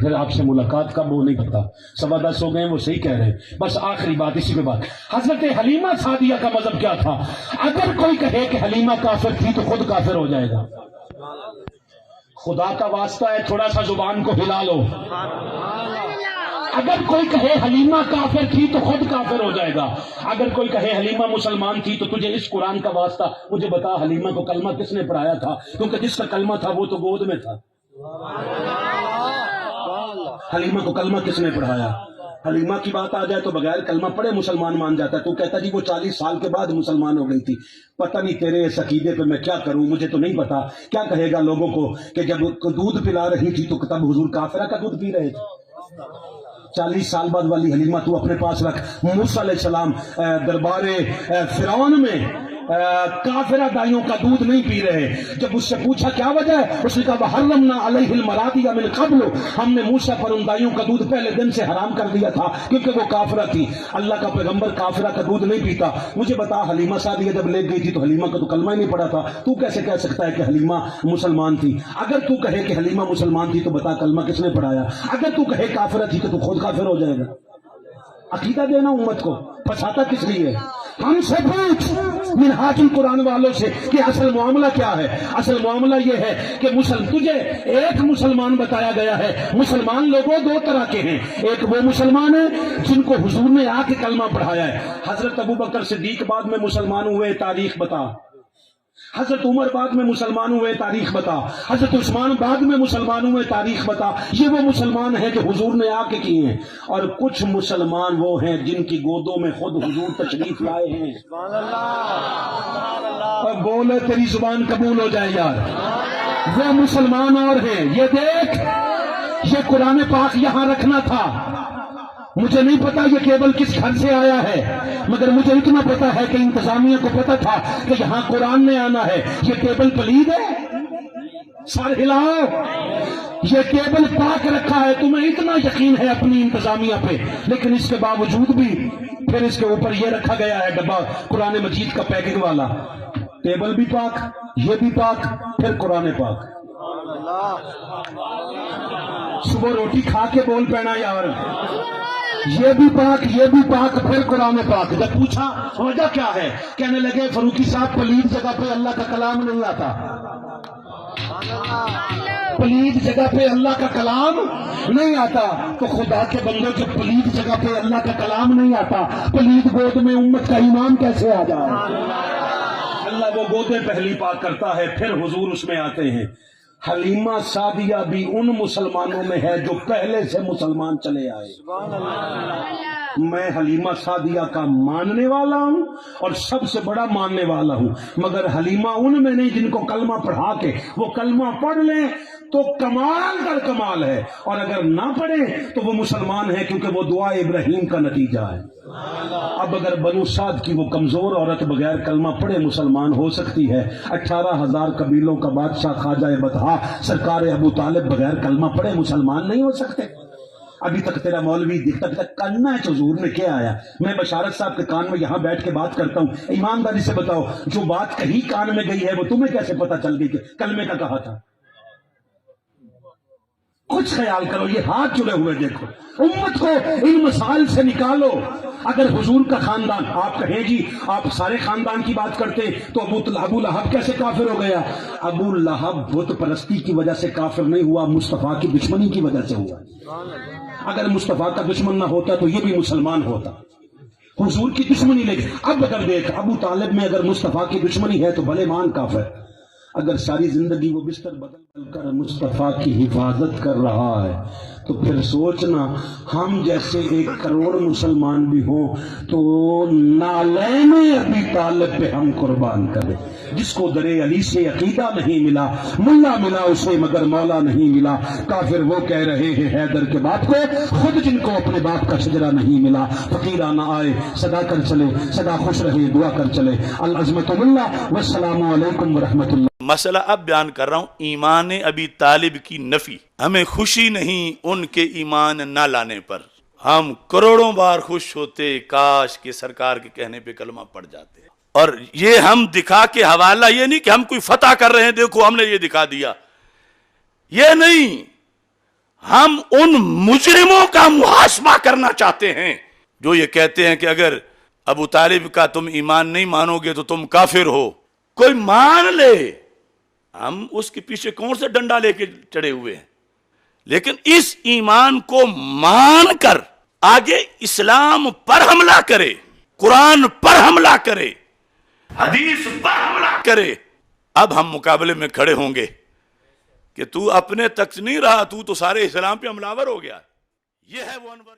پھر آپ سے ملاقات کب وہ نہیں پتا، 10:15 ہو گئے، وہ صحیح کہہ رہے ہیں۔ بس آخری بات اسی کے بعد، حضرت حلیمہ سعدیہ کا مذہب کیا تھا؟ اگر کوئی کہے کہ حلیمہ کافر تھی تو خود کافر ہو جائے گا۔ خدا کا واسطہ ہے، تھوڑا سا زبان کو ہلا لو۔ اگر کوئی کہے حلیمہ کافر تھی تو خود کافر ہو جائے گا۔ اگر کوئی کہے حلیمہ مسلمان تھی تو تجھے اس قرآن کا واسطہ مجھے بتا، حلیمہ کو کلمہ کس نے پڑھایا تھا؟ کیونکہ جس کا کلمہ تھا وہ تو گود میں تھا۔ حلیمہ کو کلمہ کس نے پڑھایا؟ حلیمہ کی بات آ جائے تو بغیر کلمہ پڑھے مسلمان مان جاتا ہے۔ تو کہتا جی وہ 40 سال کے بعد مسلمان ہو گئی تھی۔ پتہ نہیں تیرے اس عقیدے پہ میں کیا کروں، مجھے تو نہیں پتا کیا کہے گا لوگوں کو کہ جب دودھ پلا رہی تھی تو تب حضور کافرہ کا دودھ پی رہے تھے۔ 40 سال بعد والی حلیمہ تو اپنے پاس رکھ۔ موسیٰ علیہ السلام دربار فرعون میں کافرہ دائیوں کا دودھ نہیں پی رہے۔ جب اس سے پوچھا کیا وجہ ہے، اس نے کہا وَحَرَّمْنَا عَلَيْهِ الْمَرَاضِعَ مِنْ قَبْلُ، ہم نے موسیٰ پر ان دائیوں کا دودھ پہلے دن سے حرام کر دیا تھا کیونکہ وہ کافرہ تھی۔ اللہ کا پیغمبر کافرہ کا دودھ نہیں پیتا۔ مجھے بتا، حلیمہ سعدیہ جب لے گئی تھی تو حلیمہ کا تو کلمہ ہی نہیں پڑا تھا، تو کیسے کہہ سکتا ہے کہ حلیمہ مسلمان تھی؟ اگر تو کہے کہ حلیمہ مسلمان تھی تو بتا کلمہ کس نے پڑھایا؟ اگر تو کہے کافرہ تھی تو خود کافر ہو جائے گا۔ عقیدہ دینا امت کو، پھنساتا کس لیے؟ ہم سے پوچھ منہاج القرآن والوں سے کہ اصل معاملہ کیا ہے؟ اصل معاملہ یہ ہے کہ تجھے ایک مسلمان بتایا گیا ہے۔ مسلمان لوگوں دو طرح کے ہیں، ایک وہ مسلمان ہیں جن کو حضور نے آ کے کلمہ پڑھایا ہے۔ حضرت ابوبکر صدیق بعد میں مسلمان ہوئے، تاریخ بتا۔ حضرت عمر بعد میں مسلمان ہوئے، تاریخ بتا۔ حضرت عثمان بعد میں مسلمان ہوئے، تاریخ بتا۔ یہ وہ مسلمان ہیں جو حضور نے آ کے کیے ہیں۔ اور کچھ مسلمان وہ ہیں جن کی گودوں میں خود حضور تشریف لائے ہیں۔ اور بولے تیری زبان قبول ہو جائے یار۔ وہ مسلمان اور ہیں، یہ دیکھ، یہ قرآن پاک یہاں رکھنا تھا۔ مجھے نہیں پتا یہ کیبل کس گھر سے آیا ہے، مگر مجھے اتنا پتا ہے کہ انتظامیہ کو پتا تھا کہ یہاں قرآن نے آنا ہے۔ یہ کیبل پلید ہے؟ سر ہلاؤ۔ یہ کیبل پاک رکھا ہے، تمہیں اتنا یقین ہے اپنی انتظامیہ پہ، لیکن اس کے باوجود بھی پھر اس کے اوپر یہ رکھا گیا ہے ڈبہ قرآن مجید کا پیکنگ والا۔ کیبل بھی پاک، یہ بھی پاک، پھر قرآن پاک۔ صبح روٹی کھا کے بول پینا یار، یہ بھی پاک، یہ بھی پاک، پھر قرآن پاک۔ جب پوچھا وجہ کیا ہے، کہنے لگے فاروقی صاحب پلید جگہ پہ اللہ کا کلام نہیں آتا۔ پلید جگہ پہ اللہ کا کلام نہیں آتا۔ تو خدا کے بندوں جب پلید جگہ پہ اللہ کا کلام نہیں آتا، پلید گود میں امت کا ایمان کیسے آ جائے؟ اللہ وہ گودیں پہلی پاک کرتا ہے، پھر حضور اس میں آتے ہیں۔ حلیمہ سعدیہ بھی ان مسلمانوں میں ہے جو پہلے سے مسلمان چلے آئے۔ میں حلیمہ سعدیہ کا ماننے والا ہوں اور سب سے بڑا ماننے والا ہوں، مگر حلیمہ ان میں نہیں جن کو کلمہ پڑھا کے وہ کلمہ پڑھ لیں تو کمال در کمال ہے، اور اگر نہ پڑھیں تو وہ مسلمان ہے کیونکہ وہ دعا ابراہیم کا نتیجہ ہے۔ اب اگر بنو سعد کی وہ کمزور عورت بغیر کلمہ پڑھے مسلمان ہو سکتی ہے، 18,000 قبیلوں کا بادشاہ خواجہ بطحا سرکار ابو طالب بغیر کلمہ پڑھے مسلمان نہیں ہو سکتے؟ ابھی تک تیرا مولوی دکھتا تک کاننا ہے حضور نے کیا آیا؟ میں بشارت صاحب کے کان میں یہاں بیٹھ کے بات کرتا ہوں، ایمانداری سے بتاؤ جو بات کہیں کان میں گئی ہے وہ تمہیں کیسے پتا چل گئی کہ کلمے کا کہا تھا؟ کچھ خیال کرو، یہ ہاتھ جڑے ہوئے دیکھو، امت کو ان مسائل سے نکالو۔ اگر حضور کا خاندان، آپ کہیں جی آپ سارے خاندان کی بات کرتے تو ابو لہب کیسے کافر ہو گیا؟ ابو لہب بت پرستی کی وجہ سے کافر نہیں ہوا، مصطفیٰ کی دشمنی کی وجہ سے ہوا۔ اگر مصطفیٰ کا دشمن نہ ہوتا تو یہ بھی مسلمان ہوتا، حضور کی دشمنی لے کے۔ اب اگر دیکھ، ابو طالب میں اگر مصطفیٰ کی دشمنی ہے تو بھلے مان کافر، اگر ساری زندگی وہ بستر بدل کر مصطفیٰ کی حفاظت کر رہا ہے تو پھر سوچنا ہم جیسے 1 کروڑ مسلمان بھی ہوں تو نالین ابی طالب پہ ہم قربان کریں۔ جس کو در علی سے عقیدہ نہیں ملا، ملا ملا اسے مگر مولا نہیں ملا۔ کافر وہ کہہ رہے ہیں حیدر کے باپ کو، خود جن کو اپنے باپ کا شجرہ نہیں ملا۔ فقیرانہ آئے صدا کر چلے، صدا خوش رہے دعا کر چلے۔ العظمت اللہ والسلام علیکم ورحمۃ اللہ۔ مسئلہ اب بیان کر رہا ہوں، ایمان ابی طالب کی نفی۔ ہمیں خوشی نہیں ان کے ایمان نہ لانے پر، ہم کروڑوں بار خوش ہوتے کاش کہ سرکار کے کہنے پہ کلمہ پڑ جاتے۔ اور یہ ہم دکھا کے حوالہ، یہ نہیں کہ ہم کوئی فتح کر رہے ہیں دیکھو ہم نے یہ دکھا دیا، یہ نہیں، ہم ان مجرموں کا محاسبہ کرنا چاہتے ہیں جو یہ کہتے ہیں کہ اگر ابو طالب کا تم ایمان نہیں مانو گے تو تم کافر ہو. کوئی مان لے، ہم اس کے پیچھے کون سے ڈنڈا لے کے چڑھے ہوئے ہیں، لیکن اس ایمان کو مان کر آگے اسلام پر حملہ کرے، قرآن پر حملہ کرے، حدیث پر حملہ کرے، اب ہم مقابلے میں کھڑے ہوں گے کہ تو اپنے تک نہیں رہا، تو سارے اسلام پہ حملہ آور ہو گیا. یہ ہے وہ انور.